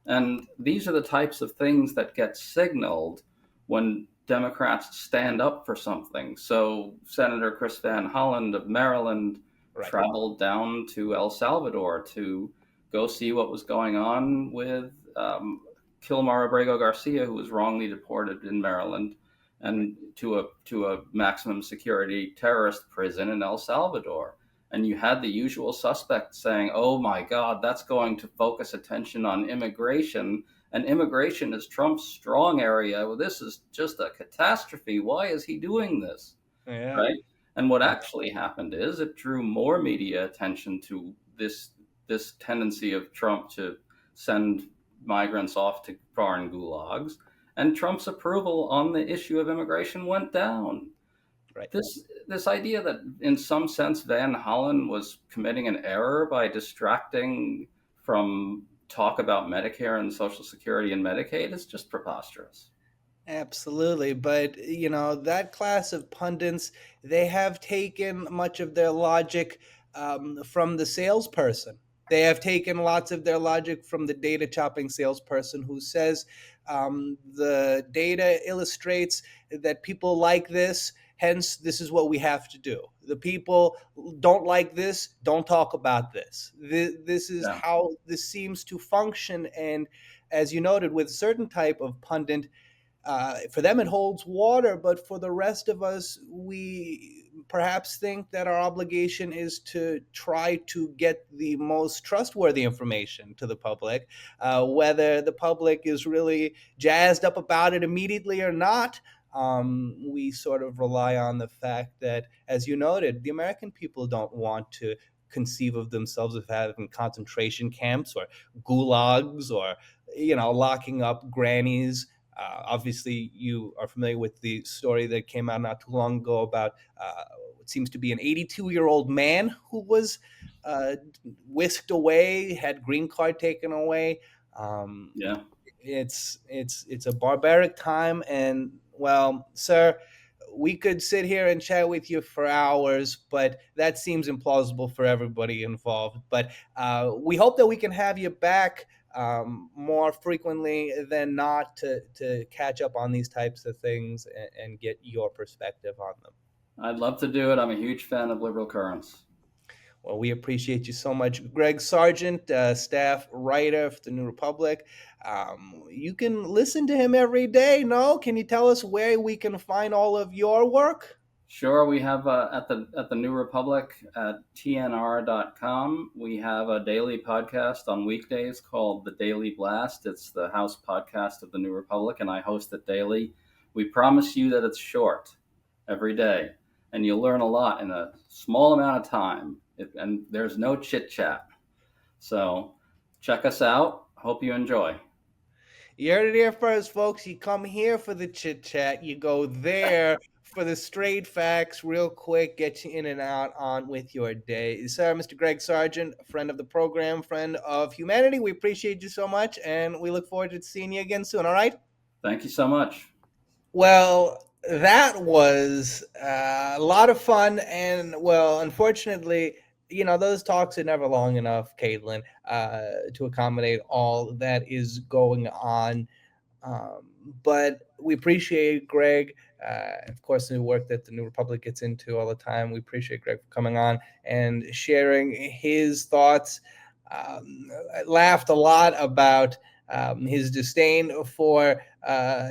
And these are the types of things that get signaled when Democrats stand up for something. So Senator Chris Van Hollen of Maryland traveled down to El Salvador to go see what was going on with Kilmar Abrego Garcia, who was wrongly deported in Maryland, and to a maximum security terrorist prison in El Salvador. And you had the usual suspects saying, oh my God, that's going to focus attention on immigration. And immigration is Trump's strong area. Well, this is just a catastrophe. Why is he doing this? Yeah. Right? And what actually happened is it drew more media attention to this tendency of Trump to send migrants off to foreign gulags. And Trump's approval on the issue of immigration went down. Right. This idea that in some sense Van Hollen was committing an error by distracting from talk about Medicare and Social Security and Medicaid is just preposterous. Absolutely. But, you know, that class of pundits, they have taken much of their logic from the salesperson. They have taken lots of their logic from the data chopping salesperson who says the data illustrates that people like this. Hence, this is what we have to do. The people don't like this. Don't talk about this. This is how this seems to function. And as you noted, with a certain type of pundit, for them it holds water, but for the rest of us, we perhaps think that our obligation is to try to get the most trustworthy information to the public. Whether the public is really jazzed up about it immediately or not, we sort of rely on the fact that, as you noted, the American people don't want to conceive of themselves as having concentration camps or gulags or, you know, locking up grannies. Obviously, you are familiar with the story that came out not too long ago about what seems to be an 82-year-old man who was whisked away, had green card taken away. It's a barbaric time, and well, sir, we could sit here and chat with you for hours, but that seems implausible for everybody involved. But we hope that we can have you back more frequently than not to catch up on these types of things and get your perspective on them. I'd love to do it. I'm a huge fan of liberal currents. Well, we appreciate you so much. Greg Sargent, staff writer for the New Republic. You can listen to him every day, no? Can you tell us where we can find all of your work? Sure. We have at the New Republic at tnr.com. We have a daily podcast on weekdays called The Daily Blast. It's the house podcast of the New Republic, and I host it daily. We promise you that it's short. every day. And you'll learn a lot in a small amount of time. And there's no chit chat. So check us out. Hope you enjoy. You heard it here first, folks. You come here for the chit chat. You go there for the straight facts, real quick, get you in and out on with your day. Sir, Mr. Greg Sargent, friend of the program, friend of humanity. We appreciate you so much, and we look forward to seeing you again soon. All right? Thank you so much. Well, that was a lot of fun, and well, unfortunately, those talks are never long enough, Caitlin, to accommodate all that is going on. But we appreciate Greg, of course, the work that the New Republic gets into all the time. We appreciate Greg for coming on and sharing his thoughts. I laughed a lot about his disdain for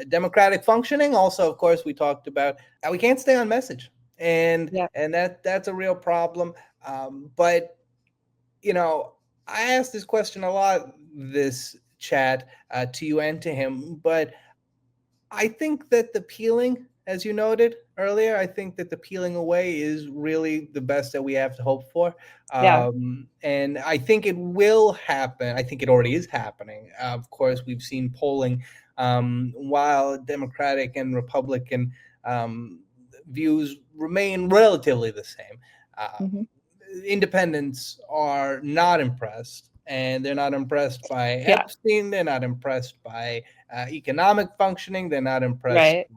democratic functioning. Also, of course, we talked about how we can't stay on message, and that's a real problem. But I asked this question a lot this chat to you and to him, but I think that the peeling, as you noted earlier, I think that the peeling away is really the best that we have to hope for. And I think it will happen. I think it already is happening. Of course, we've seen polling while Democratic and Republican views remain relatively the same. Independents are not impressed, and they're not impressed by Epstein. They're not impressed by economic functioning. They're not impressed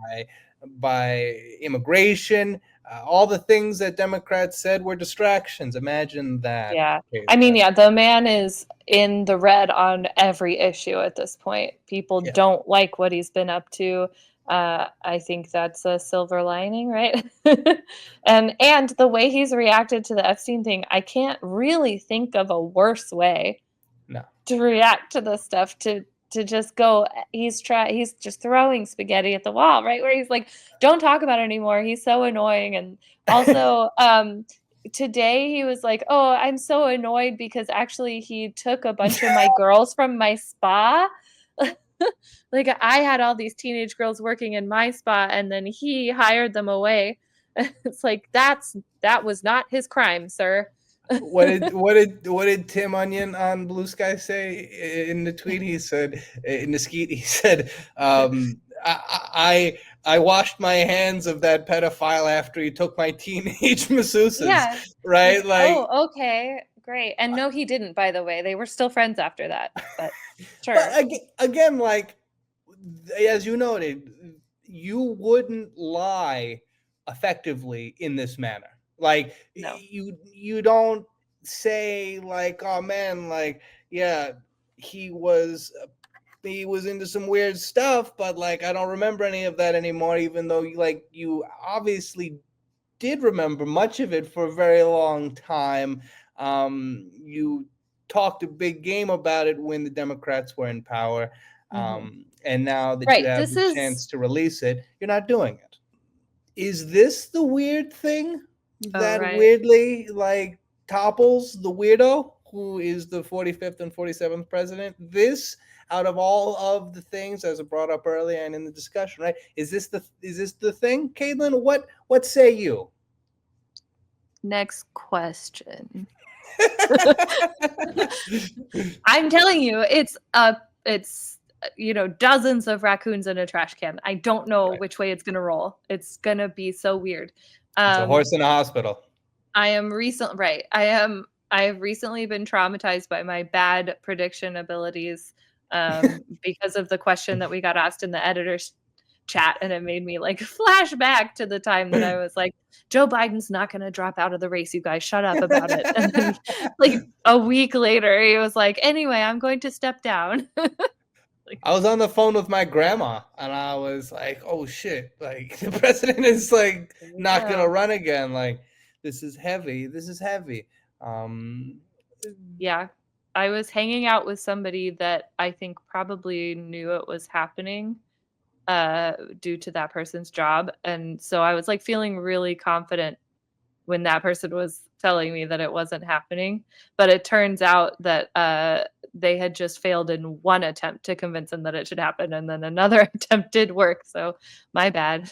by immigration. All the things that Democrats said were distractions. Imagine that. Yeah. I mean, the man is in the red on every issue at this point. People don't like what he's been up to. I think that's a silver lining, right? and the way he's reacted to the Epstein thing, I can't really think of a worse way to react to this stuff, to just go, he's just throwing spaghetti at the wall, right? Where he's like, don't talk about it anymore. He's so annoying. And also, today he was like, oh, I'm so annoyed because actually he took a bunch of my girls from my spa. Like, I had all these teenage girls working in my spa, and then he hired them away. It's like, that was not his crime, sir. What did Tim Onion on Blue Sky say in the tweet? He said, in the skeet, he said, I washed my hands of that pedophile after he took my teenage masseuses. Right? Like, oh, okay, great. And no, he didn't, by the way. They were still friends after that. But sure. But again, like, as you noted, you wouldn't lie effectively in this manner. Like, you don't say like, oh man, like, yeah, he was into some weird stuff, but like, I don't remember any of that anymore, even though you obviously did remember much of it for a very long time. You talked a big game about it when the Democrats were in power. And now that you have the chance to release it, you're not doing it. Is this the weird thing that weirdly like topples the weirdo who is the 45th and 47th president? This, out of all of the things, as I brought up earlier and in the discussion, right? Is this the thing, Caitlin? What say you? Next question. I'm telling you, it's dozens of raccoons in a trash can. I don't know which way it's gonna roll. It's gonna be so weird. It's a horse in a hospital. I have recently been traumatized by my bad prediction abilities because of the question that we got asked in the editor's chat, and it made me like flash back to the time that I was like, Joe Biden's not going to drop out of the race, you guys, shut up about it. And then like a week later, he was like, anyway, I'm going to step down. I was on the phone with my grandma, and I was like, oh shit, like the president is like not going to run again. Like, this is heavy. Yeah. I was hanging out with somebody that I think probably knew it was happening due to that person's job. And so I was like feeling really confident when that person was telling me that it wasn't happening. But it turns out that they had just failed in one attempt to convince him that it should happen, and then another attempt did work. So my bad.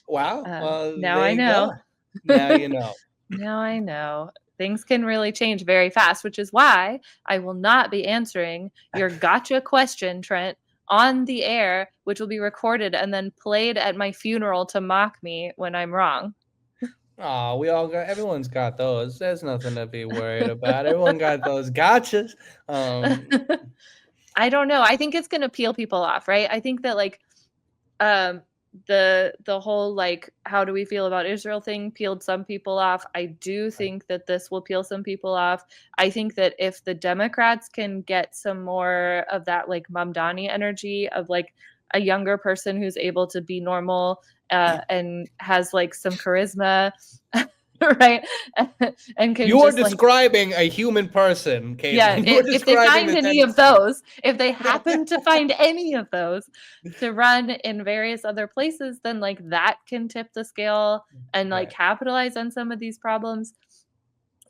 Wow. Well, Now there I you know. go. Now you know. Now I know. Things can really change very fast, which is why I will not be answering your gotcha question, Trent, on the air, which will be recorded and then played at my funeral to mock me when I'm wrong. Oh, everyone's got those. There's nothing to be worried about. Everyone got those gotchas. I don't know. I think it's going to peel people off, right? I think that like um the whole like how do we feel about Israel thing peeled some people off. I do think that this will peel some people off. I think that if the Democrats can get some more of that like Mamdani energy of like a younger person who's able to be normal and has like some charisma, right? And can You're just like describing a human person, yeah, Caitlin. You're if they describing find the any of tendency. those, if they happen to find any of those to run in various other places, then like that can tip the scale and like Right. capitalize on some of these problems.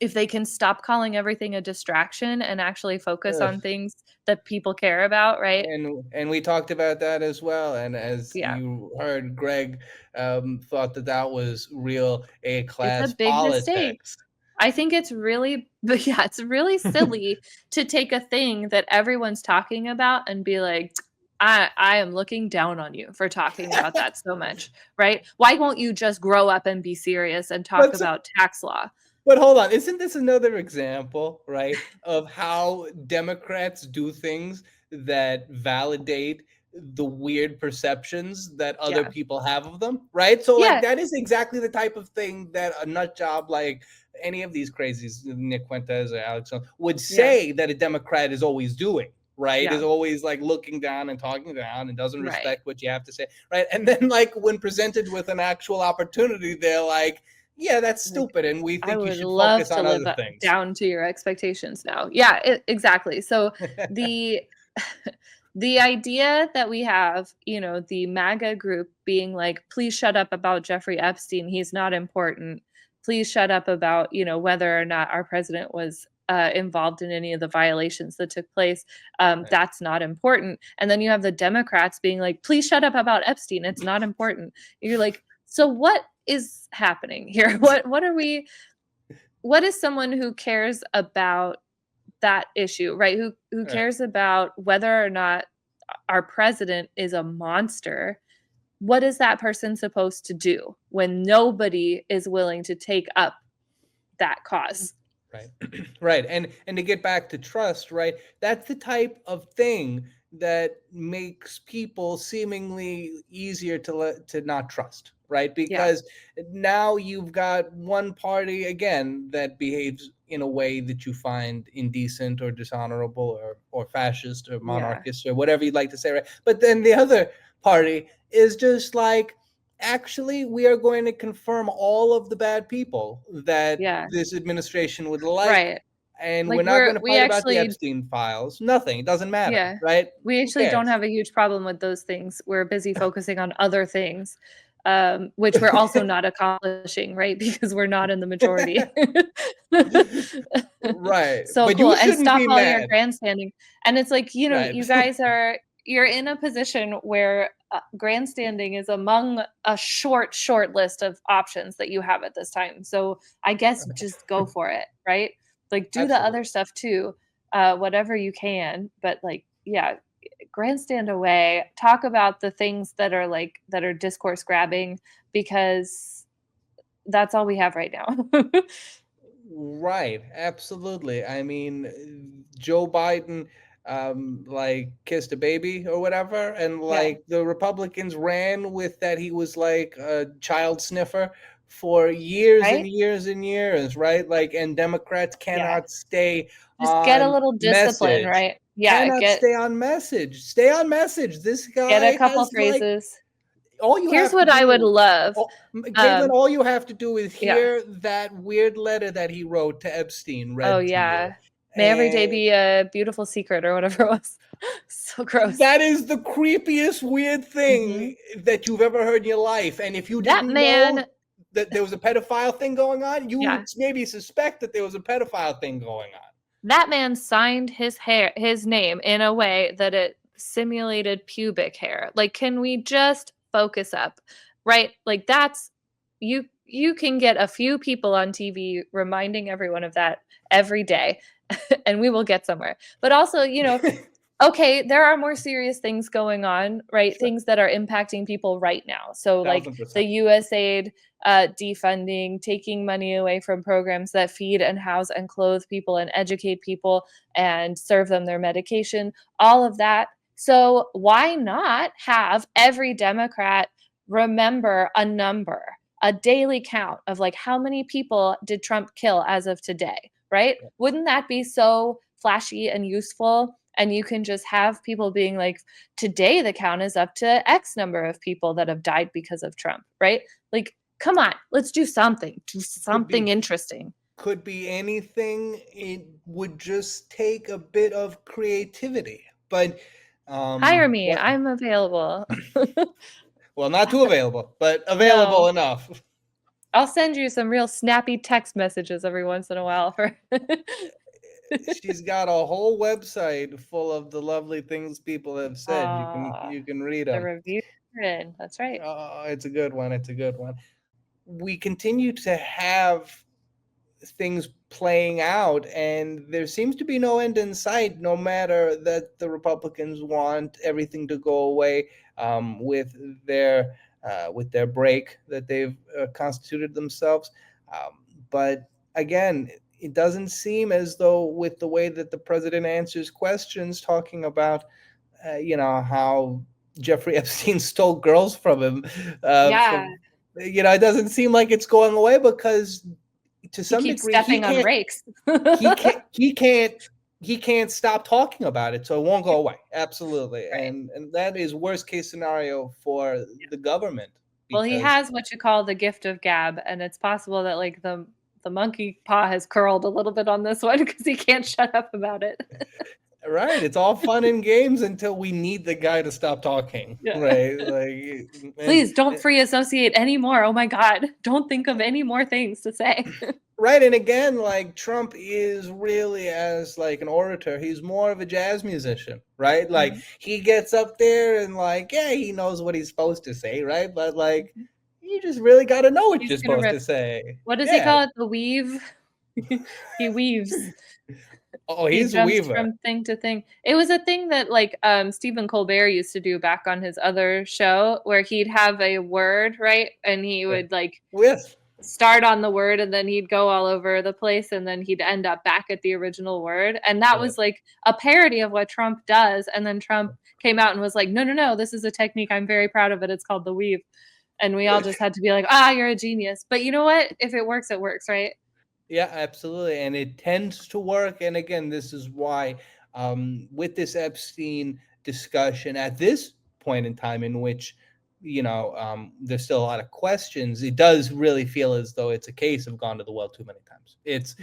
If they can stop calling everything a distraction and actually focus Ugh. on things that people care about, right? And we talked about that as well. And as Yeah. you heard, Greg thought that was real It's a A-class big mistake. politics. I think it's really but yeah, it's really silly to take a thing that everyone's talking about and be like, I am looking down on you for talking about that so much, right? Why won't you just grow up and be serious and talk But about tax law? But hold on, isn't this another example, right, of how Democrats do things that validate the weird perceptions that other Yeah. people have of them, right? So, like, Yeah. that is exactly the type of thing that a nut job like any of these crazies, Nick Fuentes or Alex, would Yeah. say that a Democrat is always doing. Right, Yeah. is always like looking down and talking down and doesn't Right. respect what you have to say, right? And then, like, when presented with an actual opportunity, they're like, yeah, that's Like, stupid, and we I think you would should love focus to on live other things. down to your expectations now. Yeah, exactly. So the the idea that we have, you know, the MAGA group being like, please shut up about Jeffrey Epstein. He's not important. Please shut up about, you know, whether or not our president was involved in any of the violations that took place. Right. That's not important. And then you have the Democrats being like, please shut up about Epstein. It's not important. You're like, so what is happening here? What is someone who cares about that issue, right? Who Right. cares about whether or not our president is a monster? What is that person supposed to do when nobody is willing to take up that cause? Right. Right. And to get back to trust, right? That's the type of thing that makes people seemingly easier to not trust, right? Yeah. Because now you've got one party again that behaves in a way that you find indecent or dishonorable or fascist or Yeah. monarchist or whatever you'd like to say, right? But then the other party is just like, actually, we are going to confirm all of the bad people that Yeah. this administration would like, Right. and Like we're not going to we fight about the actually Epstein files. Nothing. It doesn't matter, yeah. right? We Who actually don't cares? have a huge problem with those things. We're busy focusing on other things, which we're also not accomplishing, right? Because we're not in the majority. Right. So But cool. you And shouldn't stop be all your mad. grandstanding. And it's like, you know, Right. you guys you're in a position where grandstanding is among a short list of options that you have at this time. So I guess just go for it, right? Like do the Absolutely. other stuff too, whatever you can. But like, yeah, grandstand away. Talk about the things that are discourse grabbing because that's all we have right now. Right, absolutely. I mean, Joe Biden like kissed a baby or whatever, and Yeah. like the Republicans ran with that he was like a child sniffer for years and Right? years and years, right? Like, and Democrats Yeah. cannot stay Just get a on little discipline, message. right? Yeah, Cannot stay on message. Stay on message. This get a guy couple has like phrases. all you Here's have to what I would do. love. Caitlin, all you have to do is Yeah. hear that weird letter that he wrote to Epstein Oh, read to you. yeah. May every day And be a beautiful secret or whatever it was. So gross. that is the creepiest weird thing Mhm. that you've ever heard in your life. And if you That didn't know man that there was a pedophile thing going on, you yeah. would maybe suspect that there was a pedophile thing going on. That man signed his name in a way that it simulated pubic hair. Like, can we just focus up? Right? Like, that's you can get a few people on TV reminding everyone of that every day and we will get somewhere. But also, okay, there are more serious things going on, right? Sure. Things that are impacting people right now. So like 1000%. the USAID defunding, taking money away from programs that feed and house and clothe people and educate people and serve them their medication, all of that. So why not have every Democrat remember a number, a daily count of like how many people did Trump kill as of today, right? Yeah. Wouldn't that be so flashy and useful? And you can just have people being like, today the count is up to X number of people that have died because of Trump, right? Like, come on, let's do something. Do something interesting. Could be anything. It would just take a bit of creativity. But hire me. I'm available. Well, not too available, but available No. enough. I'll send you some real snappy text messages every once in a while for She's got a whole website full of the lovely things people have said. You can read the them. reviews are in. That's right. Oh, it's a good one. It's a good one. We continue to have things playing out, and there seems to be no end in sight, no matter that the Republicans want everything to go away with their break that they've constituted themselves. But again, it doesn't seem as though, with the way that the president answers questions, talking about how Jeffrey Epstein stole girls from him. It doesn't seem like it's going away, because to some degree stepping on rakes. he can't stop talking about it, so it won't go away. Absolutely. Right. And that is worst case scenario for the government. Well, he has what you call the gift of gab, and it's possible that like the monkey paw has curled a little bit on this one because he can't shut up about it. Right. It's all fun and games until we need the guy to stop talking. Yeah. Right. Like, please don't free associate anymore. Oh my God. Don't think of any more things to say. Right. And again, like, Trump is really, as like an orator, he's more of a jazz musician, right? Like, he gets up there and like, yeah, he knows what he's supposed to say, right? But like, you just really got to know what you're supposed to say. What does he call it? The weave? He weaves. Oh, he's a weaver. From thing to thing. It was a thing that like Stephen Colbert used to do back on his other show, where he'd have a word, right? And he would like start on the word, and then he'd go all over the place, and then he'd end up back at the original word. And that was like a parody of what Trump does. And then Trump came out and was like, no, this is a technique. I'm very proud of it. It's called the weave. And we all just had to be like, you're a genius. But you know what? If it works, right? Yeah, absolutely. And it tends to work. And again, this is why with this Epstein discussion at this point in time, in which, there's still a lot of questions, it does really feel as though it's a case of gone to the well too many times. It's,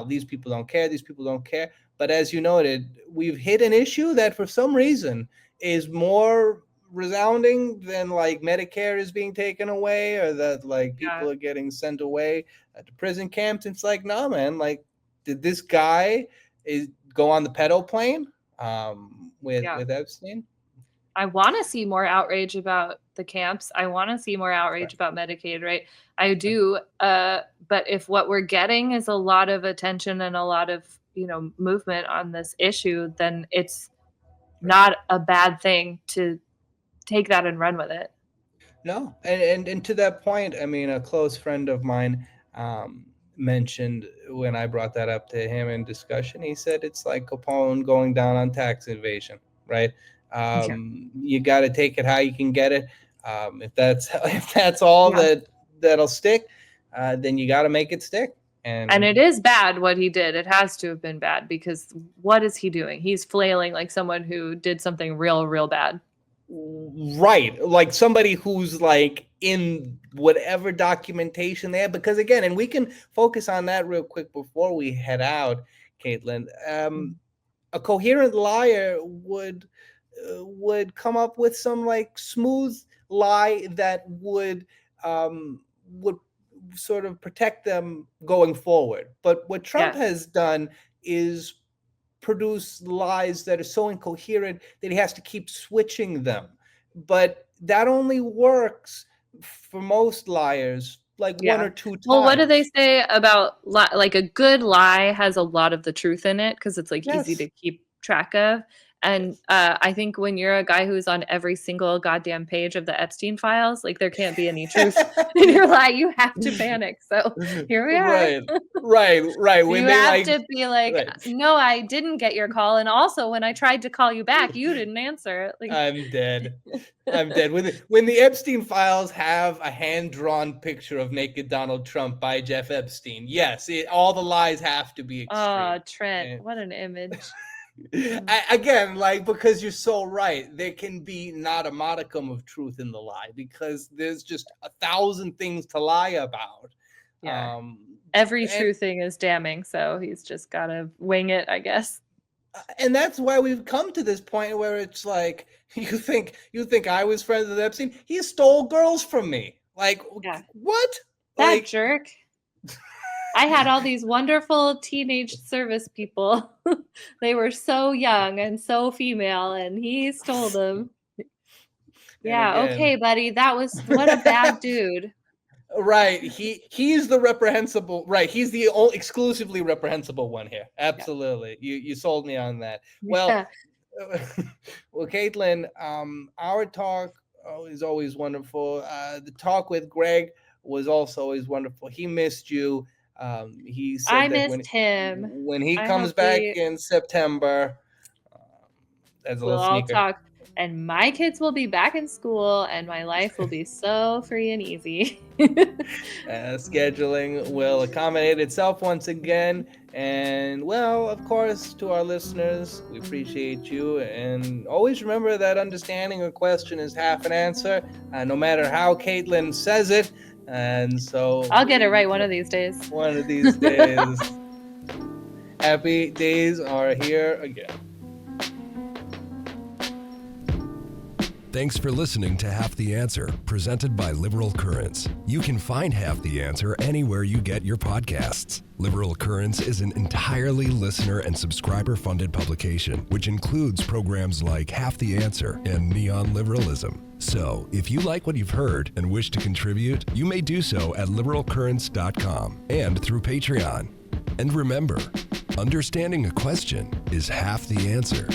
these people don't care. These people don't care. But as you noted, we've hit an issue that for some reason is more resounding than like Medicare is being taken away, or that like people are getting sent away to prison camps. It's like, no, man, like, did this guy go on the pedo plane with Epstein? I want to see more outrage about the camps. I want to see more outrage about Medicaid, right? I do. But if what we're getting is a lot of attention and a lot of, movement on this issue, then it's not a bad thing to take that and run with it. No. And to that point, I mean, a close friend of mine mentioned, when I brought that up to him in discussion, he said it's like Capone going down on tax evasion, right? You got to take it how you can get it. If that's all that'll stick, then you got to make it stick. And it is bad what he did. It has to have been bad, because what is he doing? He's flailing like someone who did something real bad. Right. Like somebody who's like in whatever documentation they have. Because again, and we can focus on that real quick before we head out, Caitlin. A coherent liar would come up with some like smooth lie that would sort of protect them going forward. But what Trump Yes. has done is produce lies that are so incoherent that he has to keep switching them. But that only works for most liars, like one Yeah. or two times. Well, what do they say about like a good lie has a lot of the truth in it because it's like easy Yes. to keep track of. And I think when you're a guy who's on every single goddamn page of the Epstein files, like there can't be any truth in your lie. You have to panic. So here we are. Right. So When you they have like, to be like, right. no, I didn't get your call. And also when I tried to call you back, you didn't answer. Like, I'm dead. I'm dead. When the Epstein files have a hand-drawn picture of naked Donald Trump by Jeff Epstein, yes, all the lies have to be extreme. oh, Trent, And- what an image. Again, like, because you're so right, there can be not a modicum of truth in the lie because there's just 1,000 things to lie about. Yeah. Every and- true thing is damning, so he's just got to wing it, I guess. And that's why we've come to this point where it's like, you think I was friends with Epstein? He stole girls from me. Like, Yeah. what? That Like, jerk. I had all these wonderful teenage service people. They were so young and so female, and he stole them. Yeah, again- okay, buddy. What a bad dude. Right. He's the reprehensible. Right. He's the exclusively reprehensible one here. Absolutely. You sold me on that. Well, Yeah. well, Caitlin, our talk is always wonderful. The talk with Greg was also always wonderful. He missed you. He said I that missed him. when he I comes hope back we- in September. As a We'll little all sneaker. talk, and my kids will be back in school, and my life will be so free and easy. Scheduling will accommodate itself once again. And, well, of course, to our listeners, we appreciate you. And always remember that understanding a question is half an answer, no matter how Caitlin says it. And so I'll get it right one of these days. One of these days. Happy days are here again. Thanks for listening to Half the Answer, presented by Liberal Currents. You can find Half the Answer anywhere you get your podcasts. Liberal Currents is an entirely listener and subscriber-funded publication, which includes programs like Half the Answer and Neon Liberalism. So, if you like what you've heard and wish to contribute, you may do so at liberalcurrents.com and through Patreon. And remember, understanding a question is half the answer.